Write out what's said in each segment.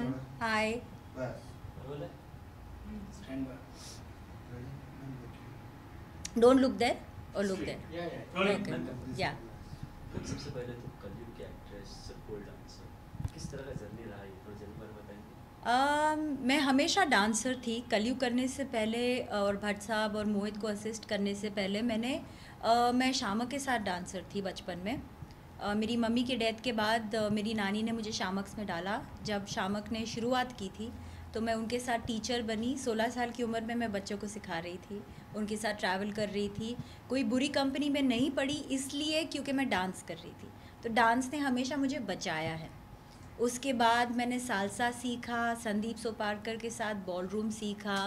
everyone. Hi. Stand by. Don't look there or look there. Yeah. Okay. Yeah. सबसे पहले तो कलयुग की एक्ट्रेस से पोल डांसर किस तरह का जर्नी रहा ये थोड़ा जर्नी बारे बताएंगे। मैं हमेशा डांसर थी। कलयुग करने से पहले और भट्ट साहब और मोहित को असिस्ट करने से पहले मैं शामक के साथ डांसर थी बचपन में। मेरी मम्मी के डेथ के बाद मेरी नानी ने मुझे शामक्स में डाला। जब शामक ने शुरुआत की थी तो मैं उनके साथ टीचर बनी। 16 साल की उम्र में मैं बच्चों को सिखा रही थी, उनके साथ ट्रैवल कर रही थी। कोई बुरी कंपनी में नहीं पड़ी इसलिए क्योंकि मैं डांस कर रही थी। तो डांस ने हमेशा मुझे बचाया है। उसके बाद मैंने सालसा सीखा, संदीप सोपारकर के साथ बॉलरूम सीखा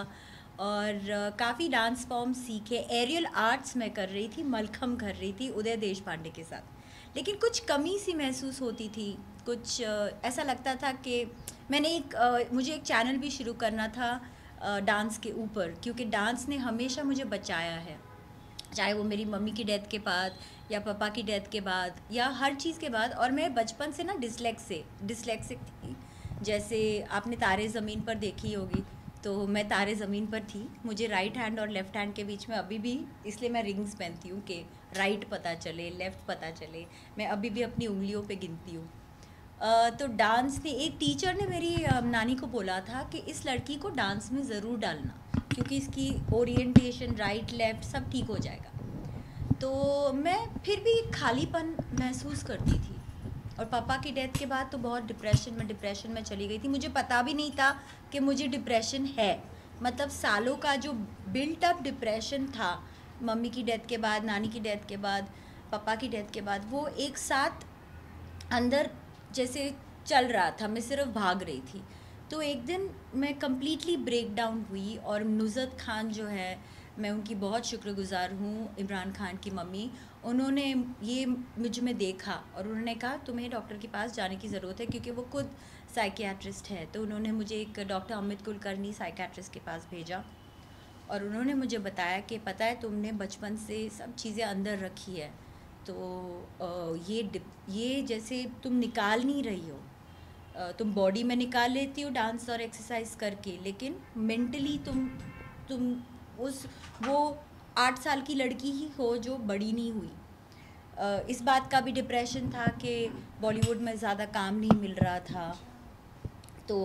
और काफ़ी डांस फॉर्म सीखे। एरियल आर्ट्स मैं कर रही थी, मलखम कर रही थी उदय देशपांडे के साथ। लेकिन कुछ कमी सी महसूस होती थी, कुछ ऐसा लगता था कि मुझे एक चैनल भी शुरू करना था डांस के ऊपर, क्योंकि डांस ने हमेशा मुझे बचाया है। चाहे वो मेरी मम्मी की डेथ के बाद या पापा की डेथ के बाद या हर चीज़ के बाद। और मैं बचपन से ना डिसलेक्सिक थी। जैसे आपने तारे ज़मीन पर देखी होगी, तो मैं तारे ज़मीन पर थी। मुझे राइट हैंड और लेफ़्ट हैंड के बीच में अभी भी, इसलिए मैं रिंग्स पहनती हूँ कि राइट पता चले लेफ़्ट पता चले। मैं अभी भी अपनी उंगलियों पे गिनती हूँ। तो डांस ने, एक टीचर ने मेरी नानी को बोला था कि इस लड़की को डांस में ज़रूर डालना, क्योंकि इसकी ओरिएंटेशन राइट लेफ़्ट सब ठीक हो जाएगा। तो मैं फिर भी खालीपन महसूस करती थी। और पापा की डेथ के बाद तो बहुत डिप्रेशन में चली गई थी। मुझे पता भी नहीं था कि मुझे डिप्रेशन है। मतलब सालों का जो बिल्ट अप डिप्रेशन था, मम्मी की डेथ के बाद, नानी की डेथ के बाद, पापा की डेथ के बाद, वो एक साथ अंदर जैसे चल रहा था। मैं सिर्फ भाग रही थी। तो एक दिन मैं कम्प्लीटली ब्रेक डाउन हुई। और नुसरत खान जो है, मैं उनकी बहुत शुक्रगुज़ार हूँ, इमरान खान की मम्मी। उन्होंने ये मुझ में देखा और उन्होंने कहा तुम्हें डॉक्टर के पास जाने की ज़रूरत है, क्योंकि वो खुद साइकियाट्रिस्ट है। तो उन्होंने मुझे एक डॉक्टर अमित कुलकर्णी साइकियाट्रिस्ट के पास भेजा और उन्होंने मुझे बताया कि पता है तुमने बचपन से सब चीज़ें अंदर रखी है, तो ये जैसे तुम निकाल नहीं रही हो। तुम बॉडी में निकाल लेती हो डांस और एक्सरसाइज करके, लेकिन मेंटली तुम वो 8 साल की लड़की ही हो जो बड़ी नहीं हुई। इस बात का भी डिप्रेशन था कि बॉलीवुड में ज़्यादा काम नहीं मिल रहा था। तो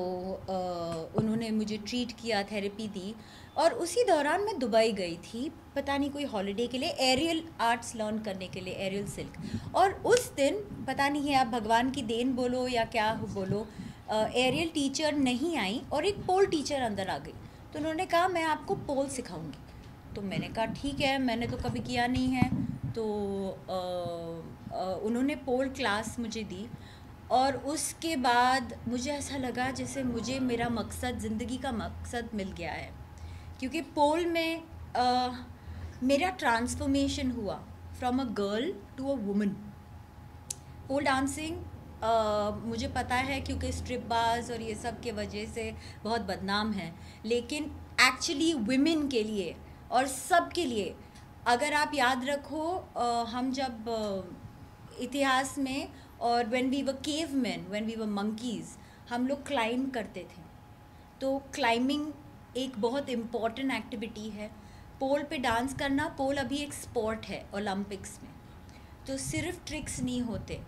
उन्होंने मुझे ट्रीट किया, थेरेपी दी। और उसी दौरान मैं दुबई गई थी, पता नहीं कोई हॉलिडे के लिए, एरियल आर्ट्स लर्न करने के लिए, एरियल सिल्क। और उस दिन पता नहीं है आप भगवान की देन बोलो या क्या बोलो, एरियल टीचर नहीं आई और एक पोल टीचर अंदर आ गई। तो उन्होंने कहा मैं आपको पोल सिखाऊंगी। तो मैंने कहा ठीक है, मैंने तो कभी किया नहीं है। तो उन्होंने पोल क्लास मुझे दी। और उसके बाद मुझे ऐसा लगा जैसे मुझे मेरा मकसद, ज़िंदगी का मकसद मिल गया है। क्योंकि पोल में मेरा ट्रांसफॉर्मेशन हुआ from a girl to a woman. Pole dancing मुझे पता है क्योंकि स्ट्रिप बाज और ये सब के वजह से बहुत बदनाम है, लेकिन एक्चुअली वुमेन के लिए और सब के लिए, अगर आप याद रखो, हम जब इतिहास में, और when we were cavemen, when we were monkeys, हम लोग क्लाइंब करते थे। तो क्लाइंबिंग एक बहुत इम्पॉर्टेंट एक्टिविटी है। पोल पे डांस करना, पोल अभी एक स्पोर्ट है ओलंपिक्स में। तो सिर्फ ट्रिक्स नहीं होते,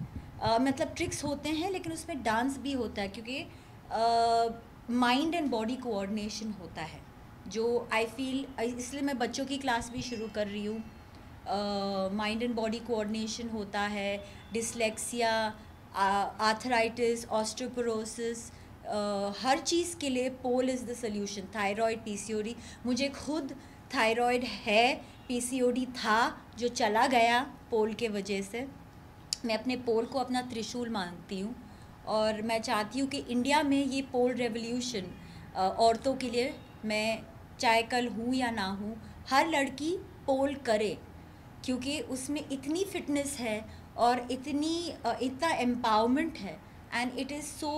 मतलब ट्रिक्स होते हैं लेकिन उसमें डांस भी होता है, क्योंकि माइंड एंड बॉडी कोऑर्डिनेशन होता है, जो आई फील, इसलिए मैं बच्चों की क्लास भी शुरू कर रही हूँ। माइंड एंड बॉडी कोऑर्डिनेशन होता है, डिसलेक्सिया, आर्थराइटिस, ऑस्टियोपोरोसिस, हर चीज़ के लिए pole is the solution. Thyroid, PCOD, मुझे खुद थायराइड है, पीसीओडी था जो चला गया पोल के वजह से। मैं अपने पोल को अपना त्रिशूल मानती हूँ और मैं चाहती हूँ कि इंडिया में ये पोल रेवोल्यूशन औरतों के लिए, मैं चाहे कल हूँ या ना हूँ, हर लड़की पोल करे, क्योंकि उसमें इतनी फिटनेस है और इतना एम्पावरमेंट है, and it is so,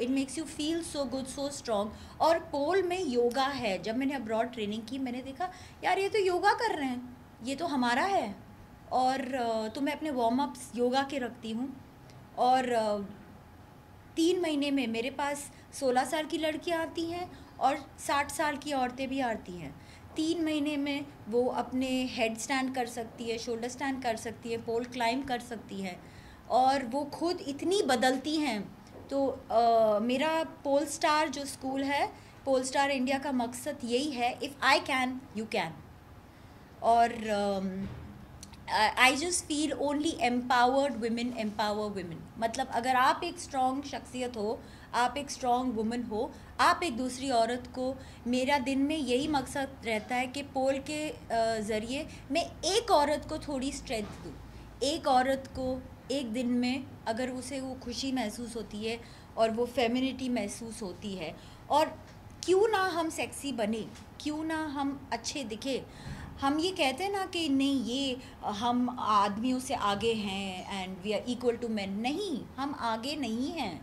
it makes you feel so good, so strong. और पोल में योगा है। जब मैंने अब्रॉड ट्रेनिंग की, मैंने देखा यार ये तो योगा कर रहे हैं, ये तो हमारा है। और तो मैं अपने वार्म अप्स योगा के रखती हूँ। और 3 महीने में मेरे पास 16 साल की लड़कियां आती हैं और 60 साल की औरतें भी आती हैं। 3 महीने में वो अपने हेड स्टैंड कर सकती है, शोल्डर स्टैंड कर सकती है, पोल क्लाइंब कर सकती है और वो खुद इतनी बदलती हैं। तो मेरा पोल स्टार जो स्कूल है, पोल स्टार इंडिया का मकसद यही है, if I can you can. और I just feel only empowered women empower women. मतलब अगर आप एक स्ट्रॉन्ग शख्सियत हो, आप एक स्ट्रॉन्ग वुमन हो, आप एक दूसरी औरत को, मेरा दिन में यही मकसद रहता है कि पोल के ज़रिए मैं एक औरत को थोड़ी स्ट्रेंथ दूँ। एक औरत को एक दिन में अगर उसे वो खुशी महसूस होती है और वो फेमिनिटी महसूस होती है, और क्यों ना हम सेक्सी बने, क्यों ना हम अच्छे दिखे। हम ये कहते हैं ना कि नहीं ये हम आदमियों से आगे हैं and we are equal to men. नहीं, हम आगे नहीं हैं,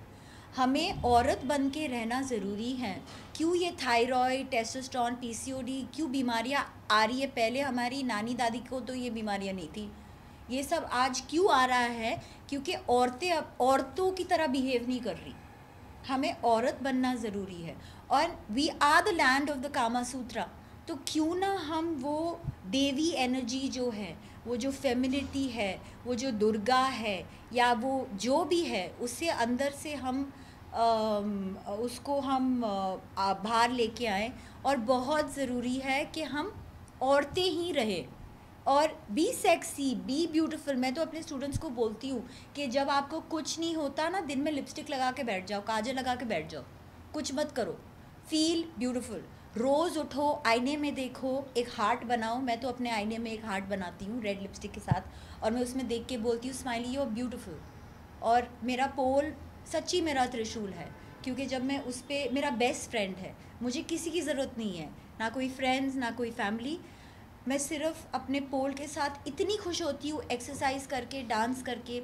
हमें औरत बन के रहना ज़रूरी है। क्यों ये थायराइड, टेस्टोस्टेरोन, पीसीओडी क्यों बीमारियां आ रही है? पहले हमारी नानी दादी को तो ये बीमारियां नहीं थी। ये सब आज क्यों आ रहा है? क्योंकि औरतें अब औरतों की तरह बिहेव नहीं कर रही। हमें औरत बनना ज़रूरी है और we are the land of the Kama Sutra. तो क्यों ना हम वो देवी एनर्जी जो है, वो जो फेमिनिटी है, वो जो दुर्गा है या वो जो भी है, उससे अंदर से हम उसको हम बाहर लेके आएँ। और बहुत ज़रूरी है कि हम औरतें ही रहें और बी सेक्सी, बी ब्यूटीफुल। मैं तो अपने स्टूडेंट्स को बोलती हूँ कि जब आपको कुछ नहीं होता ना, दिन में लिपस्टिक लगा के बैठ जाओ, काजल लगा के बैठ जाओ, कुछ मत करो, फील ब्यूटीफुल। रोज़ उठो, आईने में देखो, एक हार्ट बनाओ। मैं तो अपने आईने में एक हार्ट बनाती हूँ रेड लिपस्टिक के साथ और मैं उसमें देख के बोलती हूँ स्माइली यू आर ब्यूटीफुल। और मेरा पोल सच्ची मेरा त्रिशूल है, क्योंकि जब मैं उस पर, मेरा बेस्ट फ्रेंड है, मुझे किसी की ज़रूरत नहीं है, ना कोई फ्रेंड्स ना कोई फैमिली। मैं सिर्फ अपने पोल के साथ इतनी खुश होती हूँ एक्सरसाइज करके, डांस करके।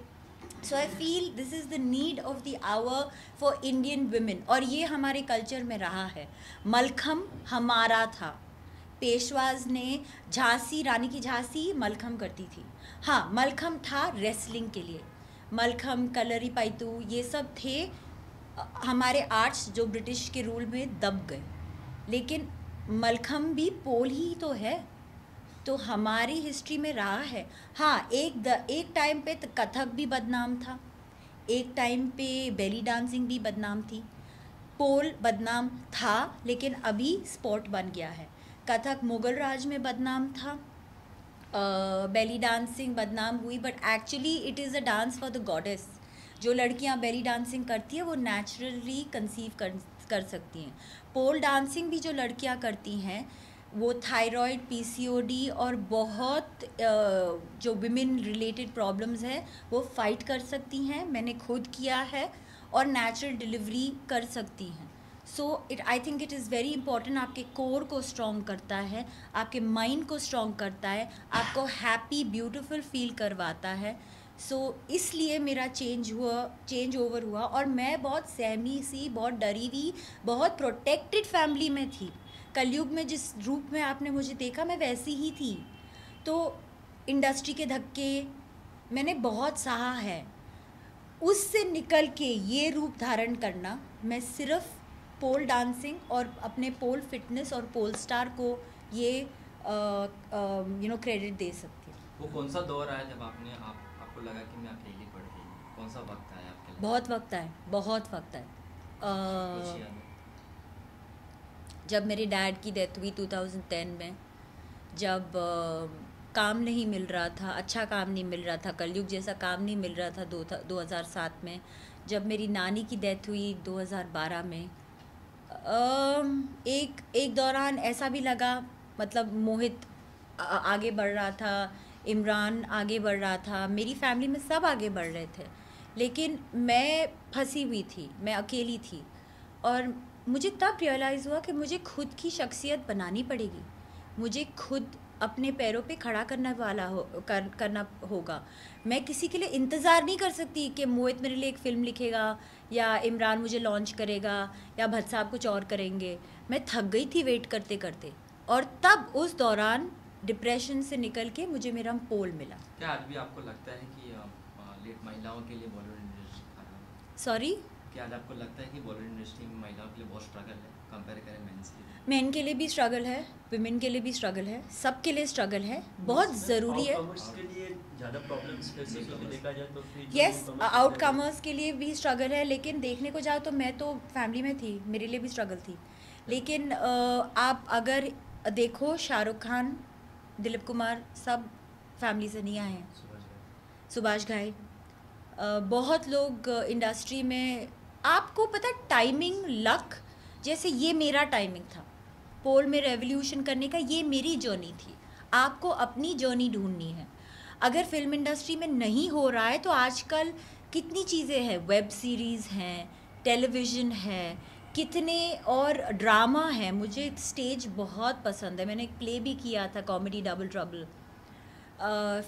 So I feel this is the need of the hour for Indian women. और ये हमारे कल्चर में रहा है। मलखम हमारा था, पेशवाज ने, झांसी, रानी की झांसी मलखम करती थी। हाँ, मलखम था रेसलिंग के लिए, मलखम, कलरी पाइतू, ये सब थे हमारे आर्ट्स जो ब्रिटिश के रूल में दब गए। लेकिन मलखम भी पोल ही तो है, तो हमारी हिस्ट्री में रहा है। हाँ, एक टाइम पे तो कथक भी बदनाम था, एक टाइम पे बेली डांसिंग भी बदनाम थी, पोल बदनाम था, लेकिन अभी स्पोर्ट बन गया है। कथक मुग़ल राज में बदनाम था, बेली डांसिंग बदनाम हुई, but actually it is a dance for the goddess. जो लड़कियां बेली डांसिंग करती हैं वो नेचुरली कंसीव कर सकती हैं। पोल डांसिंग भी जो लड़कियां करती हैं वो थायराइड, पीसीओडी और बहुत जो विमेन रिलेटेड प्रॉब्लम्स हैं वो फाइट कर सकती हैं। मैंने खुद किया है, और नेचुरल डिलीवरी कर सकती हैं। So I think it is very important. आपके कोर को स्ट्रॉन्ग करता है, आपके माइंड को स्ट्रॉन्ग करता है, आपको हैप्पी ब्यूटीफुल फील करवाता है। इसलिए मेरा चेंज ओवर हुआ। और मैं बहुत सहमी सी, बहुत डरी हुई, बहुत प्रोटेक्टेड फैमिली में थी। कलयुग में जिस रूप में आपने मुझे देखा, मैं वैसी ही थी। तो इंडस्ट्री के धक्के मैंने बहुत सहा है, उससे निकल के ये रूप धारण करना, मैं सिर्फ पोल डांसिंग और अपने पोल फिटनेस और पोल स्टार को ये क्रेडिट दे सकती हूँ। वो कौन सा दौर आया जब आपको लगा कि मैं अकेली पड़ गई? कौन सा वक्त आया आपके लिए? बहुत वक्त आया, बहुत वक्त आया। जब मेरे डैड की डेथ हुई 2010 में, जब काम नहीं मिल रहा था, अच्छा काम नहीं मिल रहा था, कलयुग जैसा काम नहीं मिल रहा था 2007 में, जब मेरी नानी की डेथ हुई 2012 में, एक दौरान ऐसा भी लगा, मतलब मोहित आगे बढ़ रहा था, इमरान आगे बढ़ रहा था, मेरी फैमिली में सब आगे बढ़ रहे थे, लेकिन मैं फंसी हुई थी, मैं अकेली थी। और मुझे तब रियलाइज़ हुआ कि मुझे खुद की शख्सियत बनानी पड़ेगी, मुझे खुद अपने पैरों पे खड़ा करना होगा। मैं किसी के लिए इंतज़ार नहीं कर सकती कि मोहित मेरे लिए एक फ़िल्म लिखेगा या इमरान मुझे लॉन्च करेगा या भट्ट साहब कुछ और करेंगे। मैं थक गई थी वेट करते करते, और तब उस दौरान डिप्रेशन से निकल के मुझे मेरा पोल मिला। क्या आज भी आपको लगता है कि महिलाओं के लिए बॉलीवुड इंडस्ट्री खराब है? सॉरी, क्या आज आपको लगता है कि बॉलीवुड इंडस्ट्री में महिलाओं के लिए बहुत स्ट्रगल है कंपेयर करें मेंस के लिए? मेन के लिए भी स्ट्रगल है, विमेन के लिए भी स्ट्रगल है, सबके लिए स्ट्रगल है, बहुत ज़रूरी है। के लिए ज़्यादा प्रॉब्लम्स देखा जाए तो यस, आउटकमर्स के लिए भी स्ट्रगल है, लेकिन देखने को जाओ तो मैं तो फैमिली में थी, मेरे लिए भी स्ट्रगल थी। लेकिन आप अगर देखो शाहरुख खान, दिलीप कुमार सब फैमिली से नहीं आए हैं, सुभाष घाई, बहुत लोग इंडस्ट्री में, आपको पता टाइमिंग, लक, जैसे ये मेरा टाइमिंग था पोल में रेवोल्यूशन करने का, ये मेरी जर्नी थी। आपको अपनी जर्नी ढूंढनी है। अगर फिल्म इंडस्ट्री में नहीं हो रहा है तो आजकल कितनी चीज़ें हैं, वेब सीरीज़ हैं, टेलीविज़न है, कितने और ड्रामा है। मुझे स्टेज बहुत पसंद है, मैंने एक प्ले भी किया था, कॉमेडी डबल ट्रबल।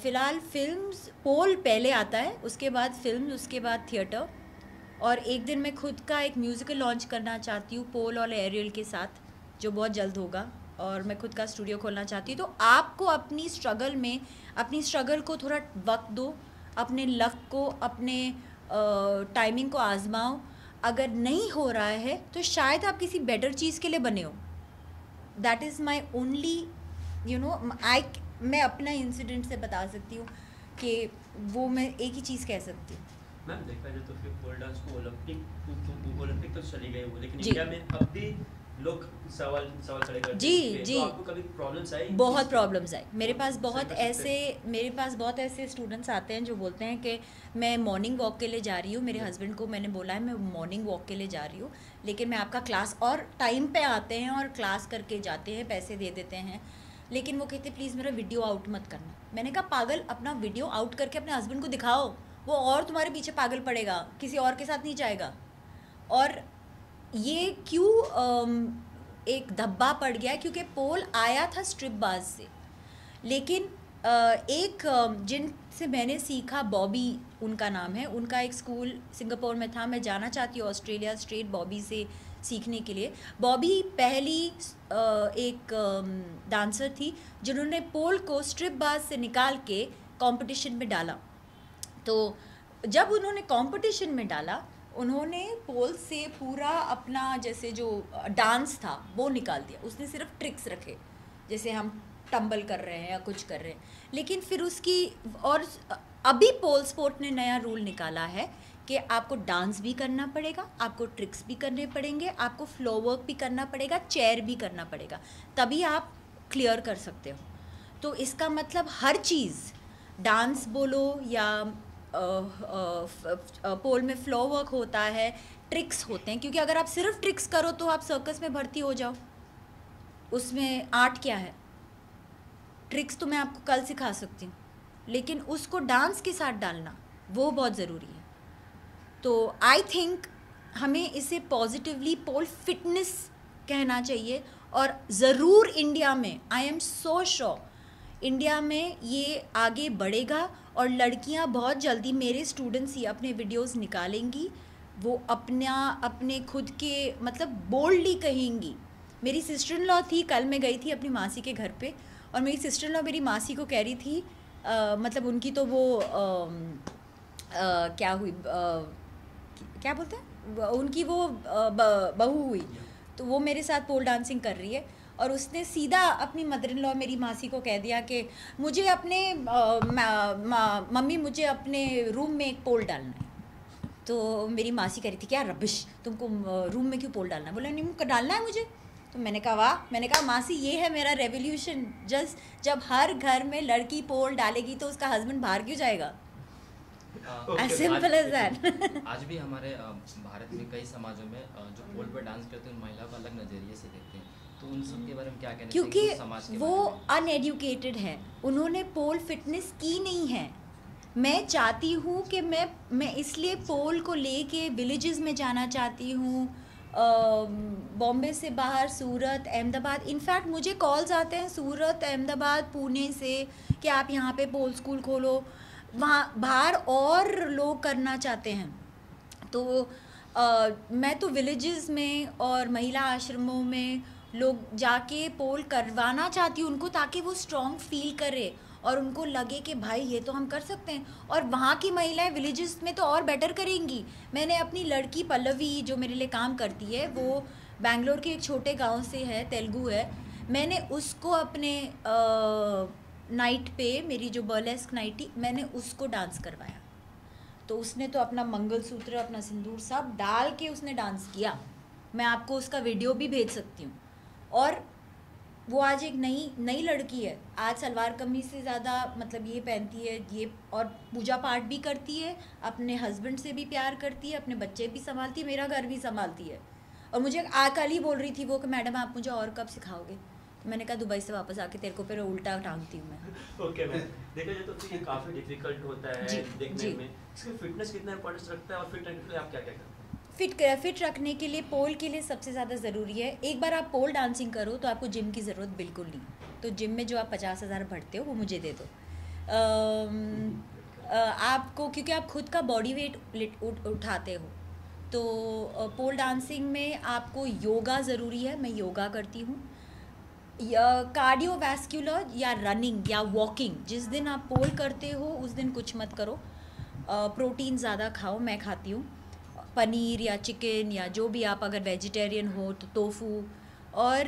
फ़िलहाल फिल्म्स, पोल पहले आता है, उसके बाद फिल्म, उसके बाद थिएटर। और एक दिन मैं खुद का एक म्यूज़िकल लॉन्च करना चाहती हूँ पोल और एरियल के साथ, जो बहुत जल्द होगा, और मैं खुद का स्टूडियो खोलना चाहती हूँ। तो आपको अपनी स्ट्रगल में, अपनी स्ट्रगल को थोड़ा वक्त दो, अपने लक को, अपने टाइमिंग को आजमाओ। अगर नहीं हो रहा है तो शायद आप किसी बेटर चीज़ के लिए बने हो। दैट इज़ माई ओनली मैं अपना इंसिडेंट से बता सकती हूँ कि वो मैं एक ही चीज़ कह सकती हूँ। मैम देखा जाए तो फिर पोल डांस को ओलंपिक तो चली गई वो, लेकिन इंडिया में अब भी लोग सवाल खड़े करते हैं। जी। तो आपको कभी प्रॉब्लम्स आई? बहुत प्रॉब्लम्स आई। मेरे पास बहुत ऐसे स्टूडेंट्स आते हैं जो बोलते हैं कि मैं मॉर्निंग वॉक के लिए जा रही हूँ, मेरे हस्बैंड को मैंने बोला है मैं मॉर्निंग वॉक के लिए जा रही हूँ, लेकिन मैं आपका क्लास, और टाइम पे आते हैं और क्लास करके जाते हैं, पैसे दे देते हैं, लेकिन वो कहते प्लीज़ मेरा वीडियो आउट मत करना। मैंने कहा पागल, अपना वीडियो आउट करके अपने हस्बैंड को दिखाओ, वो और तुम्हारे पीछे पागल पड़ेगा, किसी और के साथ नहीं जाएगा। और ये क्यों एक धब्बा पड़ गया, क्योंकि पोल आया था स्ट्रिपबाज से, लेकिन जिनसे मैंने सीखा, बॉबी उनका नाम है, उनका एक स्कूल सिंगापुर में था, मैं जाना चाहती हूँ ऑस्ट्रेलिया स्ट्रेट बॉबी से सीखने के लिए। बॉबी पहली एक डांसर थी जिन्होंने पोल को स्ट्रिपबाज से निकाल के कंपटीशन में डाला। तो जब उन्होंने कंपटीशन में डाला, उन्होंने पोल से पूरा अपना जैसे जो डांस था वो निकाल दिया। उसने सिर्फ ट्रिक्स रखे, जैसे हम टंबल कर रहे हैं या कुछ कर रहे हैं, लेकिन फिर उसकी, और अभी पोल स्पोर्ट ने नया रूल निकाला है कि आपको डांस भी करना पड़ेगा, आपको ट्रिक्स भी करने पड़ेंगे, आपको फ्लो वर्क भी करना पड़ेगा, चेयर भी करना पड़ेगा, तभी आप क्लियर कर सकते हो। तो इसका मतलब हर चीज़, डांस बोलो या पोल में फ्लो वर्क होता है, ट्रिक्स होते हैं, क्योंकि अगर आप सिर्फ ट्रिक्स करो तो आप सर्कस में भर्ती हो जाओ, उसमें आर्ट क्या है। ट्रिक्स तो मैं आपको कल सिखा सकती हूँ, लेकिन उसको डांस के साथ डालना वो बहुत ज़रूरी है। तो आई थिंक हमें इसे पॉजिटिवली पोल फिटनेस कहना चाहिए, और ज़रूर इंडिया में, I am so sure India में ये आगे बढ़ेगा, और लड़कियां बहुत जल्दी, मेरे स्टूडेंट्स ही अपने वीडियोस निकालेंगी, वो अपने खुद के मतलब बोल्डली कहेंगी। मेरी सिस्टर इन लॉ थी, कल मैं गई थी अपनी मासी के घर पे, और मेरी सिस्टर इन लॉ मेरी मासी को कह रही थी, मतलब उनकी तो वो क्या हुई, क्या बोलते हैं, उनकी वो बहू हुई, तो वो मेरे साथ पोल डांसिंग कर रही है, और उसने सीधा अपनी मदर इन लॉ मेरी मासी को कह दिया कि मुझे अपने मम्मी मुझे अपने रूम में एक पोल डालना है। तो मेरी मासी कह रही थी क्या रबिश, तुमको रूम में क्यों पोल डालना है? बोला नहीं डालना है मुझे। तो मैंने कहा वाह, मैंने कहा मासी ये है मेरा रेवोल्यूशन। जब हर घर में लड़की पोल डालेगी तो उसका हस्बैंड बाहर क्यों जाएगा? As simple as that. आज भी हमारे भारत में कई समाजों में जो पोल पर डांस करते हैं महिलाओं को अलग नज़रिए से देखते हैं, तो उन सब के बारे में क्या कहना चाहिए? क्योंकि वो अनएडुकेटेड है, उन्होंने पोल फिटनेस की नहीं है। मैं चाहती हूँ कि मैं इसलिए पोल को लेके विलेजेस में जाना चाहती हूँ, बॉम्बे से बाहर, सूरत, अहमदाबाद। इनफैक्ट मुझे कॉल्स आते हैं सूरत, अहमदाबाद, पुणे से कि आप यहाँ पे पोल स्कूल खोलो, वहाँ बाहर और लोग करना चाहते हैं। तो मैं तो विलेजेस में और महिला आश्रमों में लोग जाके पोल करवाना चाहती हूँ उनको, ताकि वो स्ट्रॉन्ग फील करे और उनको लगे कि भाई ये तो हम कर सकते हैं, और वहाँ की महिलाएं विलेजेस में तो और बेटर करेंगी। मैंने अपनी लड़की पल्लवी जो मेरे लिए काम करती है, वो बैंगलोर के एक छोटे गांव से है, तेलुगु है, मैंने उसको अपने नाइट पे, मेरी जो बर्लेस्क नाइट थी, मैंने उसको डांस करवाया। तो उसने तो अपना मंगलसूत्र, अपना सिंदूर सब डाल के उसने डांस किया। मैं आपको उसका वीडियो भी भेज सकती हूँ। और वो आज एक नई लड़की है, आज सलवार कमीज से ज़्यादा मतलब ये पहनती है ये, और पूजा पाठ भी करती है, अपने हस्बैंड से भी प्यार करती है, अपने बच्चे भी संभालती है, मेरा घर भी संभालती है। और मुझे कल ही बोल रही थी वो कि मैडम आप मुझे और कब सिखाओगे। तो मैंने कहा दुबई से वापस आके तेरे को फिर उल्टा टांगती हूँ मैं। ओके मैम, देखा जाए तो ये काफ़ी डिफिकल्ट होता है देखने में। इसका फिटनेस कितना इंपॉर्टेंस रखता है और फिट रहने के लिए आप क्या क्या करते हैं? फिट रखने के लिए, पोल के लिए सबसे ज़्यादा ज़रूरी है, एक बार आप पोल डांसिंग करो तो आपको जिम की ज़रूरत बिल्कुल नहीं। तो जिम में जो आप 50,000 भरते हो वो मुझे दे दो। आपको, क्योंकि आप खुद का बॉडी वेट उठाते हो, तो पोल डांसिंग में आपको योगा ज़रूरी है। मैं योगा करती हूँ। कार्डियोवैस्कुलर या रनिंग या वॉकिंग, जिस दिन आप पोल करते हो उस दिन कुछ मत करो। प्रोटीन ज़्यादा खाओ, मैं खाती हूँ पनीर या चिकन या जो भी, आप अगर वेजिटेरियन हो तो टोफू। और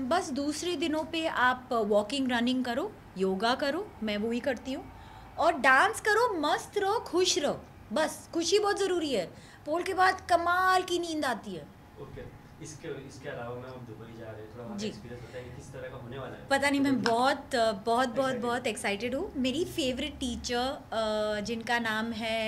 बस दूसरे दिनों पे आप वॉकिंग, रनिंग करो, योगा करो, मैं वो ही करती हूँ, और डांस करो, मस्त रहो, खुश रहो। बस खुशी बहुत ज़रूरी है। पोल के बाद कमाल की नींद आती है। ओके, इसके अलावा मैं अब दुबई जा रहे हैं, थोड़ा जी, एक्सपीरियंस बताइए कि किस तरह का होने वाला है? पता नहीं, मैं बहुत एक्साइटेड हूँ। मेरी फेवरेट टीचर जिनका नाम है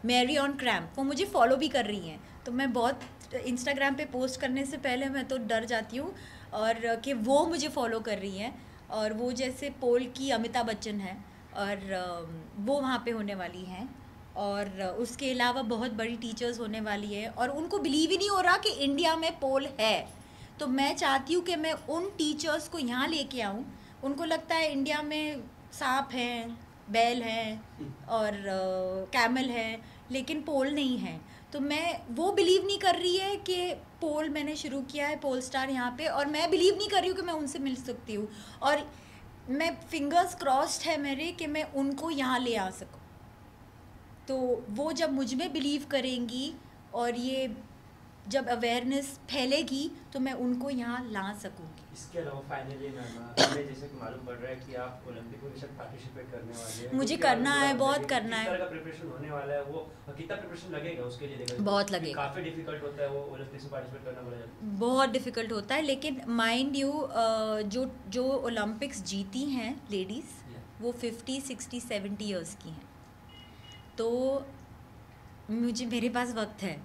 मैरी ऑन क्रैम्प, वो मुझे फॉलो भी कर रही हैं। तो मैं बहुत इंस्टाग्राम पे पोस्ट करने से पहले मैं तो डर जाती हूँ, और कि वो मुझे फॉलो कर रही हैं। और वो जैसे पोल की अमिताभ बच्चन है, और वो वहाँ पे होने वाली हैं। और उसके अलावा बहुत बड़ी टीचर्स होने वाली है, और उनको बिलीव ही नहीं हो रहा कि इंडिया में पोल है। तो मैं चाहती हूँ कि मैं उन टीचर्स को यहाँ लेके आऊँ। उनको लगता है इंडिया में सांप हैं, बैल हैं और कैमल है, लेकिन पोल नहीं है। तो मैं, वो बिलीव नहीं कर रही है कि पोल मैंने शुरू किया है, पोल स्टार यहाँ पे, और मैं बिलीव नहीं कर रही हूँ कि मैं उनसे मिल सकती हूँ। और मैं फिंगर्स क्रॉस्ड है मेरे कि मैं उनको यहाँ ले आ सकूँ। तो वो जब मुझ में बिलीव करेंगी और ये जब अवेयरनेस फैलेगी तो मैं उनको यहाँ ला सकूँगी। इसके अलावा फाइनली मैम, हमें जैसे कि मालूम पड़ रहा है कि आप ओलंपिक में शायद पार्टिसिपेट करने वाले हैं। मुझे करना है, बहुत करना है। किस तरह का प्रिपरेशन होने वाला है, वो कितना प्रिपरेशन लगेगा उसके लिए? देखा बहुत लगेगा, काफ़ी डिफिकल्ट होता है वो ओलंपिक्स में पार्टिसिपेट करना, बोला जाता है बहुत डिफ़िकल्ट होता है। लेकिन माइंड यू, जो ओलंपिक्स जीती हैं लेडीज़, वो 50, 60, 70 ईयर्स की हैं। तो मेरे पास वक्त है,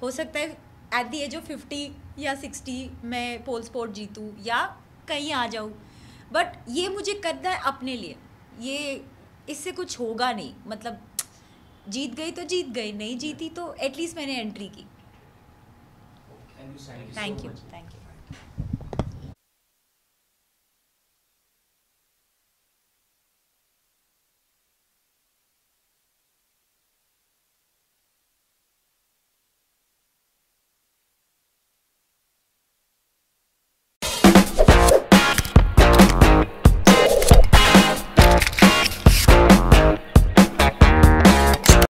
हो सकता है एट द एज ऑफ 50 या 60 मैं पोल स्पोर्ट जीतूँ या कहीं आ जाऊँ, बट ये मुझे करना है अपने लिए। ये इससे कुछ होगा नहीं, मतलब जीत गई तो जीत गई, नहीं जीती तो एटलीस्ट मैंने एंट्री की। Thank you thank you.